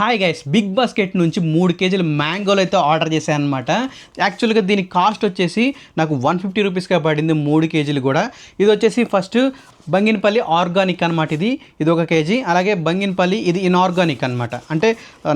Hi guys, big basket నుంచి 3 కేజీలు మ్యాంగోలు అయితే ఆర్డర్ చేశాను అనమాట. యాక్చువల్గా దీని కాస్ట్ వచ్చేసి నాకు 150 రూపీస్గా పడింది 3 కేజీలు కూడా. ఇది వచ్చేసి ఫస్ట్ బంగినపల్లి ఆర్గానిక్ అనమాట. ఇది 1 కేజీ. అలాగే బంగినపల్లి ఇది ఇన్ఆర్గానిక్ అనమాట, అంటే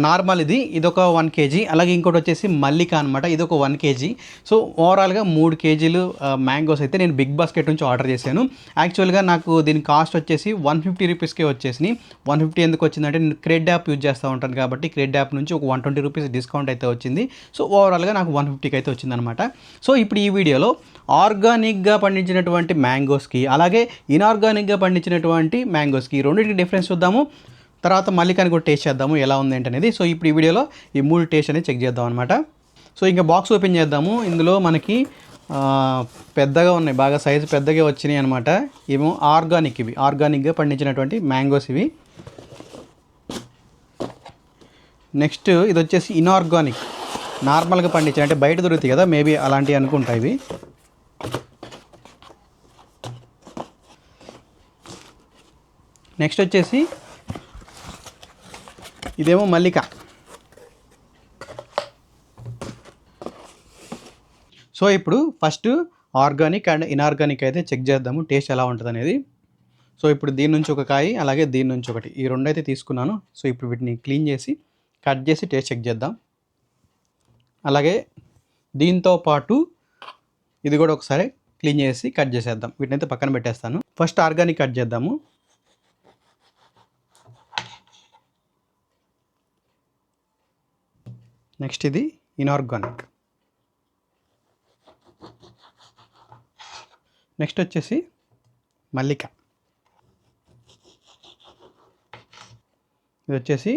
నార్మల్ ఇది ఒక 1 కేజీ. అలాగే ఇంకోటి వచ్చేసి మల్లిక అనమాట, ఇది ఒక 1 కేజీ. సో ఓవరాల్గా 3 కేజీలు మ్యాంగోస్ అయితే నేను బిగ్ బాస్కెట్ నుంచి ఆర్డర్ చేశాను. యాక్చువల్గా నాకు దీని కాస్ట్ వచ్చేసి 150 రూపీస్కే వచ్చేసినాయి. 150 ఎందుకు వచ్చిందంటే నేను క్రెడ్ యాప్ యూజ్ చేస్తూ ఉంటాను కాబట్టి క్రెడ్ యాప్ నుంచి ఒక 120 రూపీస్ డిస్కౌంట్ అయితే వచ్చింది. సో ఓవరాల్గా నాకు 150కి అయితే వచ్చిందనమాట. సో ఇప్పుడు ఈ వీడియోలో ఆర్గానిక్గా పండించినటువంటి మ్యాంగోస్కి అలాగే ఇన్ఆర్గానిక్గా పండించినటువంటి మ్యాంగోస్కి రెండింటికి డిఫరెన్స్ చూద్దాము. తర్వాత మల్లికాని కూడా టేస్ట్ చేద్దాము ఎలా ఉంది ఏంటనేది. సో ఇప్పుడు ఈ వీడియోలో ఈ 3 టేస్ట్ అనేది చెక్ చేద్దాం అనమాట. సో ఇంకా బాక్స్ ఓపెన్ చేద్దాము. ఇందులో మనకి పెద్దగా ఉన్నాయి, బాగా సైజు పెద్దగా వచ్చినాయి అనమాట. ఏమో ఆర్గానిక్, ఇవి ఆర్గానిక్గా పండించినటువంటి మ్యాంగోస్ ఇవి. నెక్స్ట్ ఇది వచ్చేసి ఇన్ఆర్గానిక్, నార్మల్గా పండించిన, అంటే బయట దొరుకుతాయి కదా, మేబీ అలాంటివి అనుకుంటాయి ఇవి. నెక్స్ట్ వచ్చేసి ఇదేమో మల్లిక. సో ఇప్పుడు ఫస్ట్ ఆర్గానిక్ అండ్ ఇన్ఆర్గానిక్ అయితే చెక్ చేద్దాము టేస్ట్ ఎలా ఉంటుంది అనేది. సో ఇప్పుడు దీని నుంచి ఒక కాయ, అలాగే దీని నుంచి ఒకటి, ఈ రెండు అయితే తీసుకున్నాను. సో ఇప్పుడు వీటిని క్లీన్ చేసి కట్ చేసి టేస్ట్ చెక్ చేద్దాం. అలాగే దీంతో పాటు ఇది కూడా ఒకసారి క్లీన్ చేసి కట్ చేసేద్దాం. వీటిని అయితే పక్కన పెట్టేస్తాను. ఫస్ట్ ఆర్గానిక్ కట్ చేద్దాము. నెక్స్ట్ ఇది ఇన్ఆర్గానిక్. నెక్స్ట్ వచ్చేసి మల్లిక. ఇది వచ్చేసి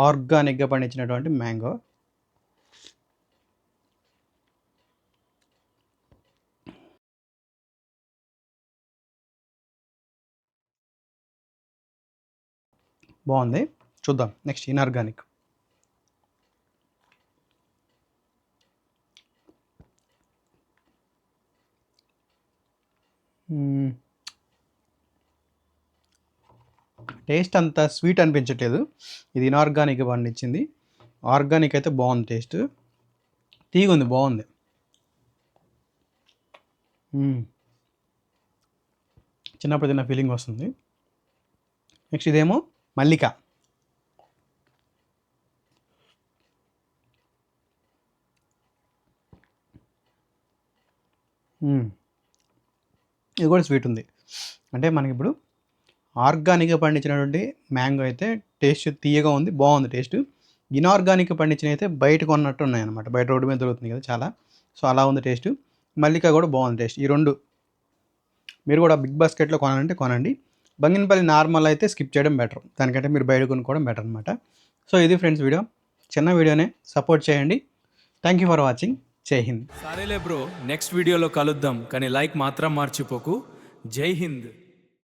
ఆర్గానిక్గా పండించినటువంటి మ్యాంగో. బాగుంది, చూద్దాం నెక్స్ట్ ఇన్ఆర్గానిక్. టేస్ట్ అంత స్వీట్ అనిపించట్లేదు. ఇది ఇన్ఆర్గానిక్ పండించింది. ఆర్గానిక్ అయితే బాగుంది, టేస్ట్ తీగ ఉంది, బాగుంది. చిన్నప్పుడు తిన్న ఫీలింగ్ వస్తుంది. నెక్స్ట్ ఇదేమో మల్లిక. ఇది కూడా స్వీట్ ఉంది. అంటే మనకి ఇప్పుడు ఆర్గానిక్గా పండించినటువంటి మ్యాంగో అయితే టేస్ట్ తీయగా ఉంది, బాగుంది టేస్ట్. ఇన్ఆర్గానిక్ పండించిన అయితే బయట కొన్నట్టు ఉన్నాయన్నమాట, బయట రోడ్డు మీద దొరుకుతుంది కదా చాలా. సో అలా ఉంది టేస్ట్. మల్లిక కూడా బాగుంది టేస్ట్. ఈ రెండు మీరు కూడా బిగ్ బాస్కెట్లో కొనాలంటే కొనండి. బంగినపల్లి నార్మల్ అయితే స్కిప్ చేయడం బెటర్, దానికంటే మీరు బయట కొనుక్కోవడం బెటర్ అనమాట. సో ఇది ఫ్రెండ్స్ వీడియో, చిన్న వీడియోనే, సపోర్ట్ చేయండి. Thank you for watching. జై హింద్. సరేలే బ్రో, నెక్స్ట్ వీడియోలో కలుద్దాం, కానీ లైక్ మాత్రం మర్చిపోకు. జై హింద్.